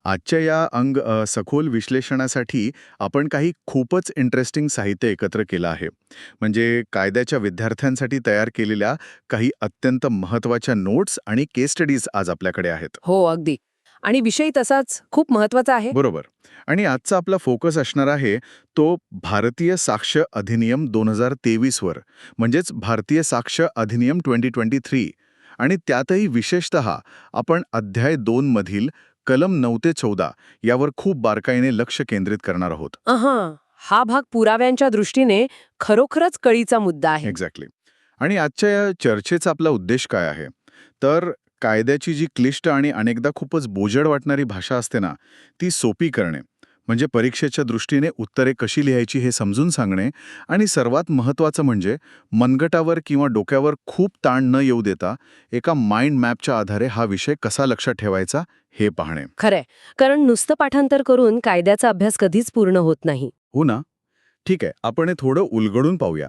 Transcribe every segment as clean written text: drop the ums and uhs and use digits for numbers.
आजच्या या सखोल विश्लेषणासाठी आपण काही खूपच इंटरेस्टिंग साहित्य एकत्र केलं आहे. म्हणजे कायद्याच्या विद्यार्थ्यांसाठी तयार केलेल्या काही अत्यंत महत्त्वाच्या नोट्स आणि केस स्टडीज आज आपल्याकडे आहेत. हो, अगदी. आणि विषय तसाच खूप महत्वाचा आहे. बरोबर. आणि आजचा आपला फोकस असणार आहे तो भारतीय साक्ष अधिनियम 2023 वर, म्हणजेच भारतीय साक्ष अधिनियम 2023. आणि त्यातही विशेषतः आपण अध्याय 2 मधील कलम 9 ते 14 यावर खूप बारकाईने लक्ष केंद्रित करणार आहोत. हा भाग पुराव्यांच्या दृष्टीने खरोखरच कळीचा मुद्दा आहे. एक्झॅक्टली. आणि आजच्या या चर्चेचा आपला उद्देश काय आहे? तर कायद्याची जी क्लिष्ट आणि अनेकदा खूपच बोजड वाटणारी भाषा असते ना, ती सोपी करणे. म्हणजे परीक्षेच्या दृष्टीने उत्तरे कशी लिहायची हे समजून सांगणे आणि सर्वात महत्त्वाचं म्हणजे मनगटावर किंवा डोक्यावर खूप ताण न येऊ देता एका माइंड मॅपच्या आधारे हा विषय कसा लक्षात ठेवायचा हे पाहणे. खरंय, कारण नुसतं पाठांतर करून कायद्याचा अभ्यास कधीच पूर्ण होत नाही. हो ना? ठीक आहे, आपण हे थोडं उलगडून पाहूया.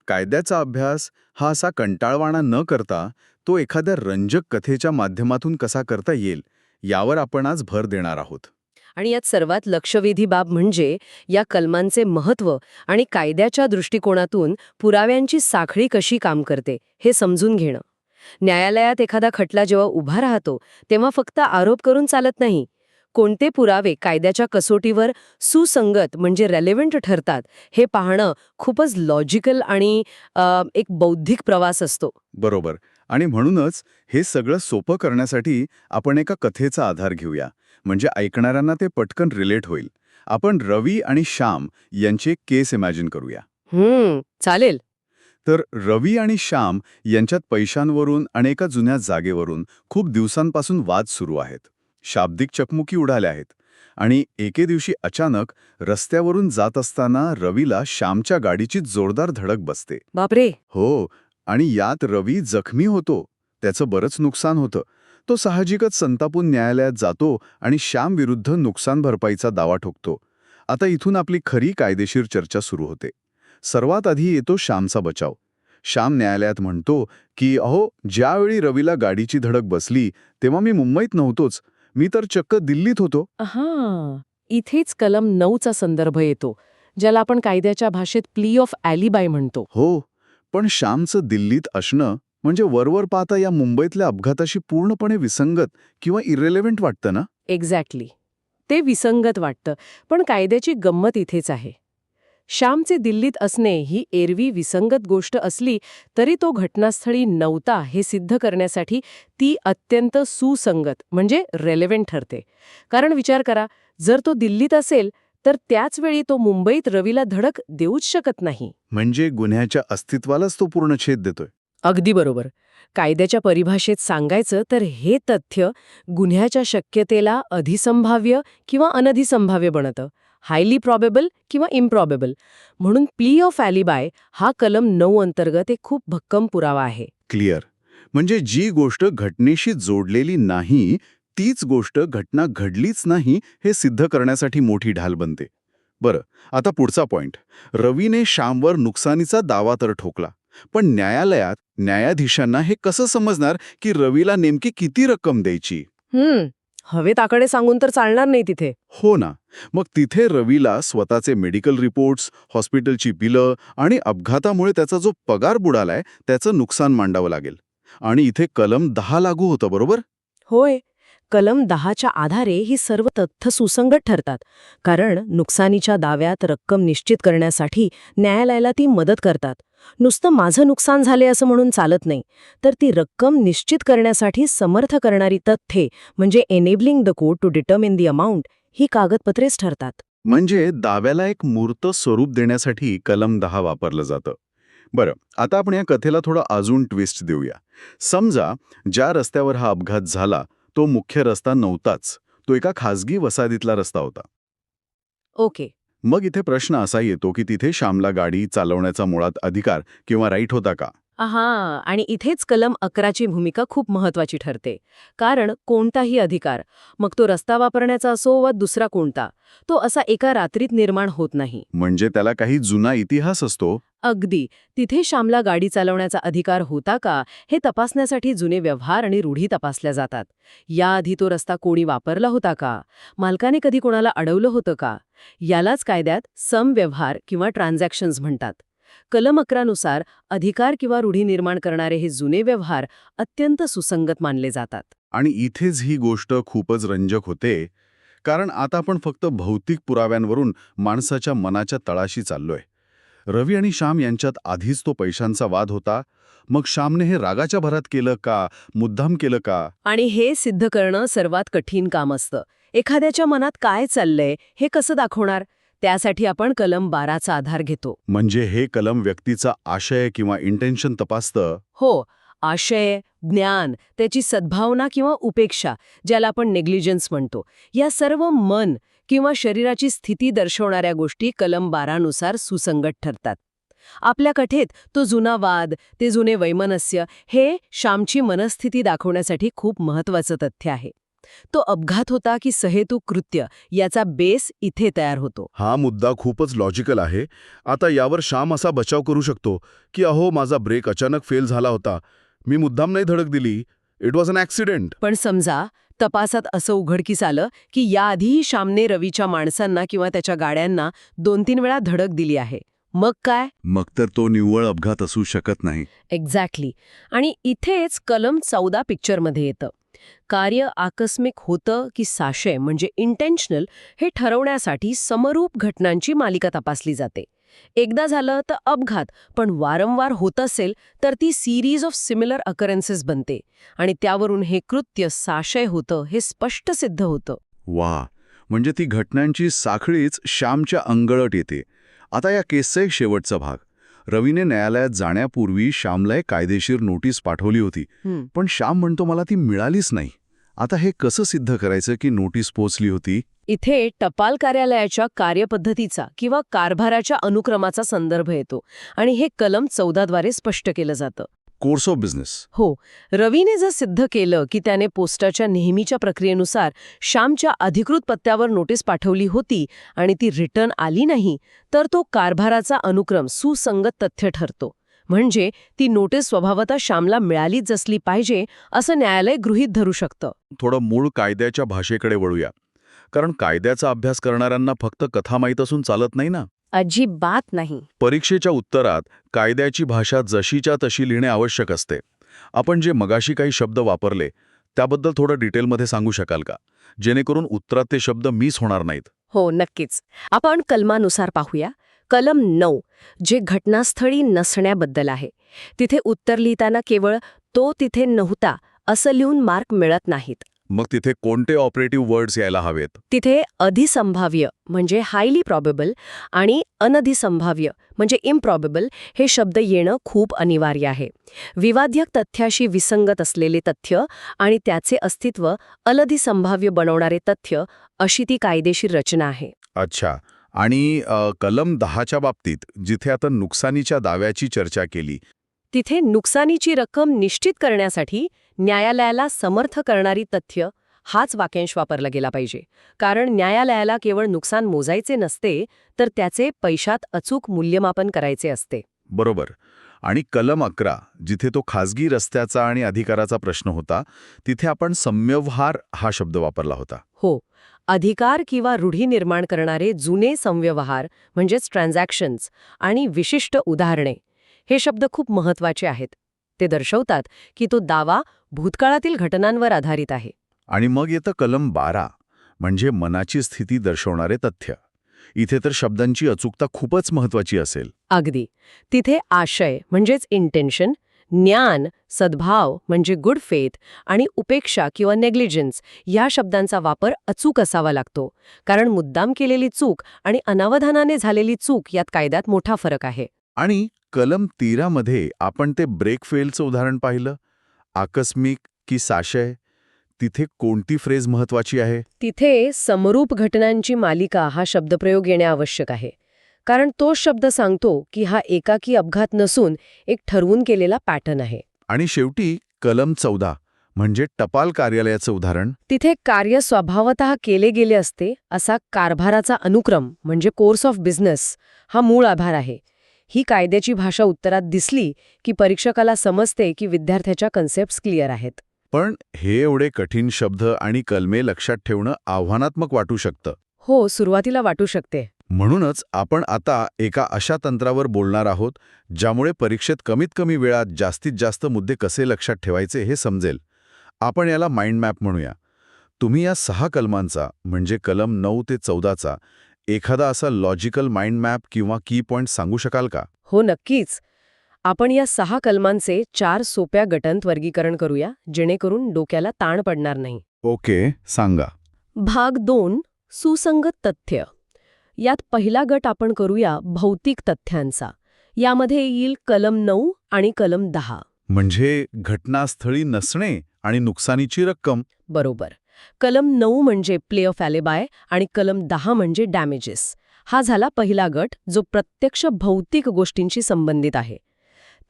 कायद्याचा अभ्यास हा असा कंटाळवाणा न करता तो एखाद्या रंजक कथेच्या माध्यमातून कसा करता येईल यावर आपण आज भर देणार आहोत. आणि यात सर्वात लक्षवेधी बाब म्हणजे या कलमांचे महत्त्व आणि कायद्याच्या दृष्टिकोनातून पुराव्यांची साखळी कशी काम करते हे समजून घेणं. न्यायालयात एखादा खटला जेव्हा उभा राहतो तेव्हा फक्त आरोप करून चालत नाही. कोणते पुरावे कायद्याच्या कसोटीवर सुसंगत म्हणजे रेलेव्हंट ठरतात हे पाहणं खूपच लॉजिकल आणि एक बौद्धिक प्रवास असतो. बरोबर. आणि म्हणूनच हे सगळं सोपं करण्यासाठी आपण एका कथेचा आधार घेऊया. म्हणजे ऐकणाऱ्यांना ते पटकन रिलेट होईल. आपण रवी आणि श्याम यांची एक केस इमॅजिन करूया. चालेल. तर रवी आणि श्याम यांच्यात पैशांवरून आणि एका जुन्या जागेवरून खूप दिवसांपासून वाद सुरू आहेत. शाब्दिक चकमुकी उडाल्या आहेत. आणि एके दिवशी अचानक रस्त्यावरून जात असताना रवीला श्यामच्या गाडीची जोरदार धडक बसते. बापरे. हो. आणि यात रवी जखमी होतो. त्याचं बरंच नुकसान होतं. तो साहजिकच संतापून न्यायालयात जातो आणि श्याम विरुद्ध नुकसान भरपाईचा दावा ठोकतो. आता इथून आपली खरी कायदेशीर चर्चा सुरू होते. सर्वात आधी येतो श्यामचा बचाव. श्याम न्यायालयात म्हणतो की अहो, ज्यावेळी रवीला गाडीची धडक बसली तेव्हा मी मुंबईत नव्हतोच. मी तर चक्क दिल्लीत होतो. इथेच कलम 9चा संदर्भ येतो, ज्याला आपण कायद्याच्या भाषेत प्ली ऑफ ॲलिबाय म्हणतो. हो. पण श्यामचं दिल्लीत असणं म्हणजे वरवर पाहता या मुंबईतल्या अपघाताशी पूर्णपणे विसंगत किंवा इरेलेव्हंट वाटतं ना? एक्झॅक्टली. ते विसंगत वाटतं, पण कायद्याची गंमत इथेच आहे. श्यामचे दिल्लीत असणे ही एरवी विसंगत गोष्ट असली तरी तो घटनास्थळी नव्हता हे सिद्ध करण्यासाठी ती अत्यंत सुसंगत म्हणजे रेलेव्हंट ठरते. कारण विचार करा, जर तो दिल्लीत असेल तर त्याच वेळी तो मुंबईत रवीला धडक देऊच शकत नाही. म्हणजे गुन्ह्याच्या अस्तित्वालाच तो पूर्ण छेद देतोय. अगदी बरोबर. कायद्याच्या परिभाषेत सांगायचं तर हे तथ्य गुन्ह्याच्या शक्यतेला अधिसंभाव्य किंवा अनधिसंभाव्य बनतं. हायली प्रॉबेबल किंवा इम्प्रॉबेबल. म्हणून प्ली ऑफ ॲलिबाय हा कलम 9 अंतर्गत एक खूप भक्कम पुरावा आहे. क्लिअर. म्हणजे जी गोष्ट घटनेशी जोडलेली नाही तीच गोष्ट घटना घडलीच नाही हे सिद्ध करण्यासाठी मोठी ढाल बनते. बरं, आता पुढचा पॉइंट. रवीने श्यामवर नुकसानीचा दावा तर ठोकला, पण न्यायालयात न्यायाधीशांना हे कसं समजणार की रवीला नेमकी किती रक्कम द्यायची? हवेत सांगून तर चालणार नाही तिथे. हो ना. मग तिथे रवीला स्वतःचे मेडिकल रिपोर्ट्स, हॉस्पिटलची बिलं आणि अपघातामुळे त्याचा जो पगार बुडालाय त्याचं नुकसान मांडावं लागेल. आणि इथे कलम 10 लागू होतं, बरोबर? होय. कलम 10च्या आधारे ही सर्व तथ्य सुसंगत ठरतात. कारण नुकसानीच्या दाव्यात रक्कम निश्चित करण्यासाठी न्यायालयाला ती मदत करतात. नुसतं माझं नुकसान झाले असं म्हणून चालत नाही, तर ती रक्कम निश्चित करण्यासाठी समर्थ करणारी तथ्ये म्हणजे enabling the court to determine the amount ही कागदपत्रेच ठरतात. म्हणजे दाव्याला एक मूर्त स्वरूप देण्यासाठी कलम 10 वापरलं जातं. बरं, आता आपण या कथेला थोडं अजून ट्विस्ट देऊया. समजा ज्या रस्त्यावर हा अपघात झाला तो मुख्य रस्ता नव्हताच. तो एका खासगी वसाहतीतला रस्ता होता. ओके. मग इथे प्रश्न असा येतो की तिथे श्यामला गाडी चालवण्याचा मुळात अधिकार किंवा राईट होता का? आणि इथेच कलम 11ची भूमिका खूप महत्वाची ठरते. कारण कोणताही अधिकार, मग तो रस्ता वापरण्याचा असो वा दुसरा कोणता, तो असा एका रात्रीत निर्माण होत नाही. म्हणजे त्याला काही जुना इतिहास असतो. अगदी. तिथे श्यामला गाडी चालवण्याचा अधिकार होता का हे तपासण्यासाठी जुने व्यवहार आणि रूढी तपासल्या जातात. याआधी तो रस्ता कोणी वापरला होता का, मालकाने कधी कोणाला अडवलं होतं का, यालाच कायद्यात समव्यवहार किंवा ट्रान्झॅक्शन्स म्हणतात. कलम 11 नुसार अधिकार किंवा रूढी निर्माण करणारे हे जुने व्यवहार अत्यंत सुसंगत मानले जातात. आणि इथेच ही गोष्ट खूपच रंजक होते, कारण आता आपण फक्त भौतिक पुराव्यांवरून माणसाच्या मनाच्या तळाशी चाललोय. रवी आणि श्याम यांच्यात आधीच तो पैशांचा वाद होता. मग श्यामने हे रागाच्या भरात केलं का, मुद्दाम केलं का? आणि हे सिद्ध करणं सर्वात कठीण काम असतं. एखाद्याच्या मनात काय चाललंय हे कसं दाखवणार? त्यासाठी आपण कलम 12चा आधार घेतो. म्हणजे हे कलम व्यक्तीचा आशय किंवा इंटेन्शन तपासतं. हो, आशय, ज्ञान, त्याची सद्भावना किंवा उपेक्षा, ज्याला आपण नेग्लिजन्स म्हणतो, या सर्व मन किंवा शरीराची स्थिती दर्शवणाऱ्या गोष्टी कलम 12 नुसार सुसंगत ठरतात. आपल्या कथेत तो जुना वाद, ते जुने वैमनस्य हे श्यामची मनस्थिती दाखवण्यासाठी खूप महत्वाचं तथ्य आहे. तो अपघात होता की सहेतुक कृत्य, याचा बेस इथे तयार होतो. हा मुद्दा खूपच लॉजिकल आहे. आता यावर श्याम असा बचाव करू शकतो की अहो, माझा ब्रेक अचानक फेल झाला होता, मी मुद्दाम नाही धडक दिली, इट वॉज अन ॲक्सिडेंट. पण समजा तपासात असं उघडकीस आलं की याआधीही श्यामने रवीच्या माणसांना किंवा त्याच्या गाड्यांना 2-3 वेळा धडक दिली आहे. मग काय? मग तर तो निव्वळ अपघात असू शकत नाही. एक्झॅक्टली. आणि इथेच कलम 14 पिक्चरमध्ये येतं. कार्य आकस्मिक होतं की साशय म्हणजे इंटेन्शनल हे ठरवण्यासाठी समरूप घटनांची मालिका तपासली जाते. एकदा झालं तर अपघात, पण वारंवार होत असेल तर ती सिरीज ऑफ सिमिलर अकरन्सेस बनते आणि त्यावरून हे कृत्य साशय होतं हे स्पष्ट सिद्ध होतं. वा, म्हणजे ती घटनांची साखळीच श्यामच्या अंगलट येते. आता या केसचा एक शेवटचा भाग. रवीने न्यायालयात जाण्यापूर्वी श्यामला एक कायदेशीर नोटीस पाठवली होती, पण श्याम म्हणतो मला ती मिळालीच नाही. आता हे कसं सिद्ध करायचं की नोटीस पोचली होती? इथे टपाल कार्यालयाच्या कार्यपद्धतीचा किंवा कारभाराच्या अनुक्रमाचा संदर्भ येतो आणि हे कलम 14 द्वारे स्पष्ट केलं जातं. Course of business. हो, रवीने जर सिद्ध केलं की त्याने पोस्टाच्या नेहमीच्या प्रक्रियेनुसार श्यामच्या अधिकृत पत्त्यावर नोटीस पाठवली होती आणि ती रिटर्न आली नाही, तर तो कारभाराचा अनुक्रम सुसंगत तथ्य ठरतो. म्हणजे ती नोटीस स्वभावतः श्यामला मिळालीच असली पाहिजे असं न्यायालय गृहीत धरू शकतं. थोडं मूळ कायद्याच्या भाषेकडे वळूया, कारण कायद्याचा अभ्यास करणाऱ्यांना फक्त कथा माहीत असून चालत नाही ना. अजिबात नाही. परीक्षेच्या उत्तरात कायद्याची भाषा जशीच्या तशी लिहिणे आवश्यक असते. आपण जे मगाशी काही शब्द वापरले त्याबद्दल थोडं डिटेलमध्ये सांगू शकाल का, जेणेकरून उत्तरात ते शब्द मिस होणार नाहीत? हो, नक्कीच. आपण कलमानुसार पाहूया. कलम 9 जे घटनास्थळी नसण्याबद्दल आहे. तिथे उत्तर लिहिताना केवळ तो तिथे नव्हता असं लिहून मार्क मिळत नाहीत. मग तिथे कोणते ऑपरेटिव्ह वर्ड्स यायला हवेत? तिथे अधिसंभाव्य म्हणजे हायली प्रॉबेबल आणि अनधिसंभाव्य म्हणजे इम्प्रॉबेबल हे शब्द येणं खूप अनिवार्य आहे. विवाद्य तथ्याशी विसंगत असलेले तथ्य आणि त्याचे अस्तित्व अनधिसंभाव्य बनवणारे तथ्य अशी ती कायदेशीर रचना आहे. अच्छा. आणि कलम 10च्या बाबतीत जिथे आता नुकसानीच्या दाव्याची चर्चा केली, तिथे नुकसानीची रक्कम निश्चित करण्यासाठी न्यायालयाला समर्थ करणारी तथ्य हाच वाक्यांश वापरला गेला पाहिजे. कारण न्यायालयाला केवळ नुकसान मोजायचे नसते, तर त्याचे पैशात अचूक मूल्यमापन करायचे असते. बरोबर. आणि कलम 11 जिथे तो खाजगी रस्त्याचा आणि अधिकाराचा प्रश्न होता, तिथे आपण समव्यवहार हा शब्द वापरला होता. हो, अधिकार किंवा रूढी निर्माण करणारे जुने समव्यवहार म्हणजेच ट्रान्झॅक्शन्स आणि विशिष्ट उदाहरणे हे शब्द खूप महत्वाचे आहेत. ते दर्शवतात की तो दावा भूतकाळातील घटनांवर आधारित आहे. आणि मग येतं कलम 12 म्हणजे मनाची स्थिती दर्शवणारे तथ्य. इथे तर शब्दांची अचूकता खूपच महत्वाची असेल. अगदी. तिथे आशय म्हणजेच इंटेन्शन, ज्ञान, सद्भाव म्हणजे गुड फेथ आणि उपेक्षा किंवा नेग्लिजन्स या शब्दांचा वापर अचूक असावा लागतो. कारण मुद्दाम केलेली चूक आणि अनावधानाने झालेली चूक यात कायद्यात मोठा फरक आहे. आणि कलम 13 मध्ये आपण ते ब्रेक फेलचं उदाहरण पाहिलं. आकस्मिक की साशय, तिथे कोणती फ्रेज महत्वाची आहे? तिथे समरूप घटनांची मालिका हा शब्दप्रयोग येणे आवश्यक आहे. कारण तो शब्द सांगतो की हा एकाकी अपघात नसून एक ठरवून केलेला पॅटर्न आहे. आणि शेवटी कलम 14 म्हणजे टपाल कार्यालयाचं उदाहरण. तिथे कार्य स्वभावतः केले गेले असते असा कारभाराचा अनुक्रम म्हणजे कोर्स ऑफ बिझनेस हा मूळ आधार आहे. ही कायद्याची भाषा उत्तरात दिसली की परीक्षकाला समजते की विद्यार्थ्याच्या कन्सेप्ट्स क्लिअर आहेत. पण हे एवढे कठीण शब्द आणि कलमे लक्षात ठेवणं आव्हानात्मक वाटू शकतं. हो, सुरुवातीला वाटू शकते. म्हणूनच आपण आता एका अशा तंत्रावर बोलणार आहोत ज्यामुळे परीक्षेत कमीत कमी वेळात जास्तीत जास्त मुद्दे कसे लक्षात ठेवायचे हे समजेल. आपण याला माइंड मॅप म्हणूया. तुम्ही या 6 कलमांचा म्हणजे कलम 9 ते 14चा एखादा असा लॉजिकल माइंड मॅप किंवा की पॉइंट सांगू शकाल का? हो, नक्कीच. आपण या 6 कलमांचे 4 सोप्या गटांत वर्गीकरण करूया, जेणेकरून डोक्याला ताण पडणार नाही. ओके, सांगा. भाग 2, सुसंगत तथ्य. यात पहिला गट आपण करूया भौतिक तथ्यांचा. यामध्ये येईल कलम 9 आणि कलम 10. म्हणजे घटनास्थळी नसणे आणि नुकसानीची रक्कम. बरोबर. कलम 9 म्हणजे प्ले ऑफ ॲलिबाय आणि कलम 10 म्हणजे डॅमेजेस. हा झाला पहिला गट, जो प्रत्यक्ष भौतिक गोष्टींशी संबंधित आहे.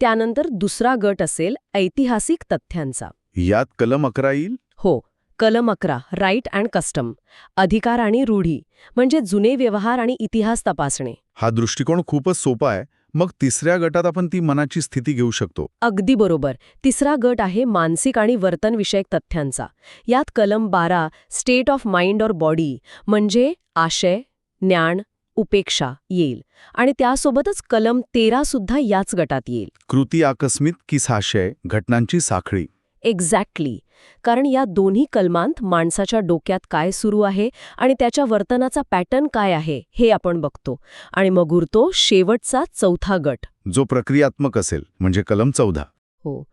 त्यानंतर दुसरा गट असेल ऐतिहासिक तथ्यांचा. यात कलम 11 येईल. हो, कलम 11 राईट अँड कस्टम, अधिकार आणि रूढी, म्हणजे जुने व्यवहार आणि इतिहास तपासणे. हा दृष्टिकोन खूपच सोपा आहे. मग तिसऱ्या गटात आपण ती मनाची स्थिती घेऊ शकतो. अगदी बरोबर. तिसरा गट आहे मानसिक आणि वर्तनविषयक तथ्यांचा. यात कलम 12 स्टेट ऑफ माइंड और बॉडी, म्हणजे आशय, ज्ञान, उपेक्षा येईल. आणि त्यासोबतच कलम 13 सुद्धा याच गटात येईल. कृती आकस्मित की साशय, घटनांची साखळी. एक्झॅक्टली. कारण या दोन्ही कलमांत माणसाच्या डोक्यात काय सुरू आहे आणि त्याच्या वर्तनाचा पॅटर्न काय आहे हे आपण बघतो. आणि मग उरतो शेवटचा चौथा गट. जो प्रक्रियात्मक असेल, म्हणजे कलम 14. हो.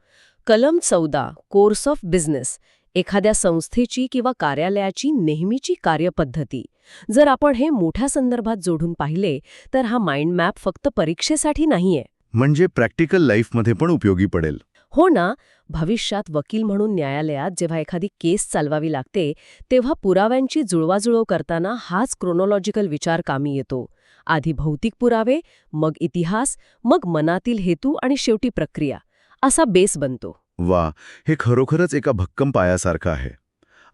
कलम 14 कोर्स ऑफ बिझनेस, एखाद्या संस्थेची किंवा कार्यालयाची नेहमीची कार्यपद्धती. जर आपण हे मोठ्या संदर्भात जोडून पाहिले तर हा माइंड मॅप फक्त परीक्षेसाठी नाहीये. म्हणजे प्रॅक्टिकल लाईफमध्ये पण उपयोगी पडेल. हो ना. भविष्यात वकील म्हणून न्यायालयात जेव्हा एखादी केस चालवावी लागते तेव्हा पुराव्यांची जुळवाजुळव करताना हाच क्रोनॉलॉजिकल विचार कामी येतो. आधी भौतिक पुरावे, मग इतिहास, मग मनातील हेतू आणि शेवटी प्रक्रिया, असा बेस बनतो. वा, हे खरोखरच एका भक्कम पायासारखं आहे.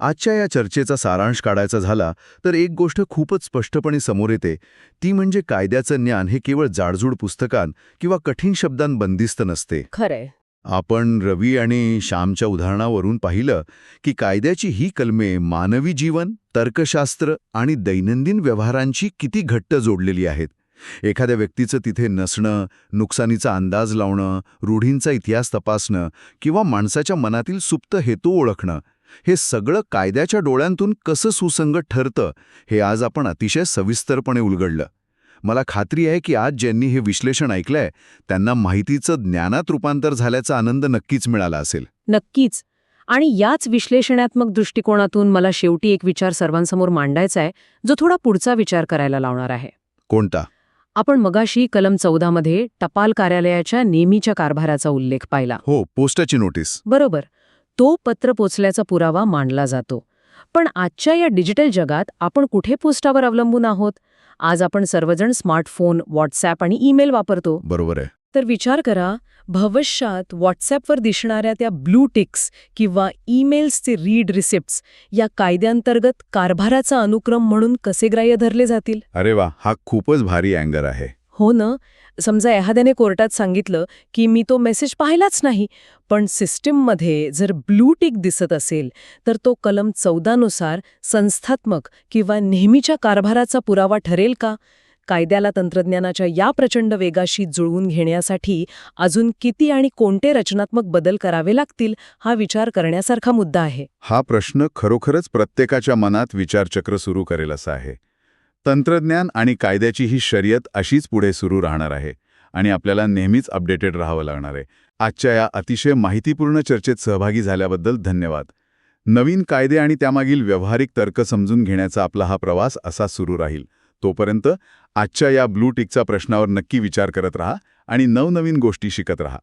आजच्या या चर्चेचा सारांश काढायचा झाला तर एक गोष्ट खूपच स्पष्टपणे समोर येते, ती म्हणजे कायद्याचं ज्ञान हे केवळ जाडजूड पुस्तकांत किंवा कठीण शब्दांत बंदिस्त नसते. खरंय. आपण रवी आणि श्यामच्या उदाहरणावरून पाहिलं की कायद्याची ही कलमे मानवी जीवन, तर्कशास्त्र आणि दैनंदिन व्यवहारांची किती घट्ट जोडलेली आहेत. एखाद्या व्यक्तीचं तिथे नसणं, नुकसानीचा अंदाज लावणं, रूढींचा इतिहास तपासणं किंवा माणसाच्या मनातील सुप्त हेतू ओळखणं, हे सगळं कायद्याच्या डोळ्यांतून कसं सुसंगत ठरतं हे आज आपण अतिशय सविस्तरपणे उलगडलं. मला खात्री आहे की आज ज्यांनी हे विश्लेषण ऐकलंय त्यांना माहितीचं ज्ञानात रूपांतर झाल्याचा आनंद नक्कीच मिळाला असेल. नक्कीच. आणि याच विश्लेषणात्मक दृष्टिकोनातून मला शेवटी एक विचार सर्वांसमोर मांडायचा आहे, जो थोडा पुढचा विचार करायला लावणार आहे. कोणता? आपण मगाशी कलम 14 मध्ये टपाल कार्यालयाच्या नेहमीच्या कारभाराचा उल्लेख पाहिला. हो, पोस्टाची नोटीस. बरोबर. तो पत्र पोचल्याचा पुरावा मानला जातो. पण आजच्या या डिजिटल जगात आपण कुठे पोस्टावर अवलंबून आहोत? आज आपण सर्वजण स्मार्टफोन, व्हॉट्सॲप आणि ईमेल वापरतो. बरोबर आहे. तर विचार करा, भविष्यात व्हॉट्सॲपवर दिसणाऱ्या त्या ब्लू टिक्स किंवा ईमेल्सचे रीड रिसिप्ट्स या कायद्यांतर्गत कारभाराचा अनुक्रम म्हणून कसे ग्राह्य धरले जातील? अरे वा, हा खूपच भारी अँगर आहे. हो ना. समजा एखाद्याने कोर्टात सांगितलं की मी तो मेसेज पाहिलाच नाही, पण सिस्टीममध्ये जर ब्लू टिक दिसत असेल तर तो कलम 14 नुसार संस्थात्मक किंवा नेहमीच्या कारभाराचा पुरावा ठरेल का? कायद्याला तंत्रज्ञानाच्या या प्रचंड वेगाशी जुळवून घेण्यासाठी अजून किती आणि कोणते रचनात्मक बदल करावे लागतील हा विचार करण्यासारखा मुद्दा आहे. हा प्रश्न खरोखरच प्रत्येकाच्या मनात विचारचक्र सुरू करेल असा आहे. तंत्रज्ञान आणि कायद्याची ही शर्यत अशीच पुढे सुरू राहणार आहे आणि आपल्याला नेहमीच अपडेटेड राहावं लागणार आहे. आजच्या या अतिशय माहितीपूर्ण चर्चेत सहभागी झाल्याबद्दल धन्यवाद. नवीन कायदे आणि त्यामागील व्यावहारिक तर्क समजून घेण्याचा आपला हा प्रवास असा सुरू राहील. तोपर्यंत आजच्या या ब्लू टिकच्या प्रश्नावर नक्की विचार करत राहा आणि नवनवीन गोष्टी शिकत राहा.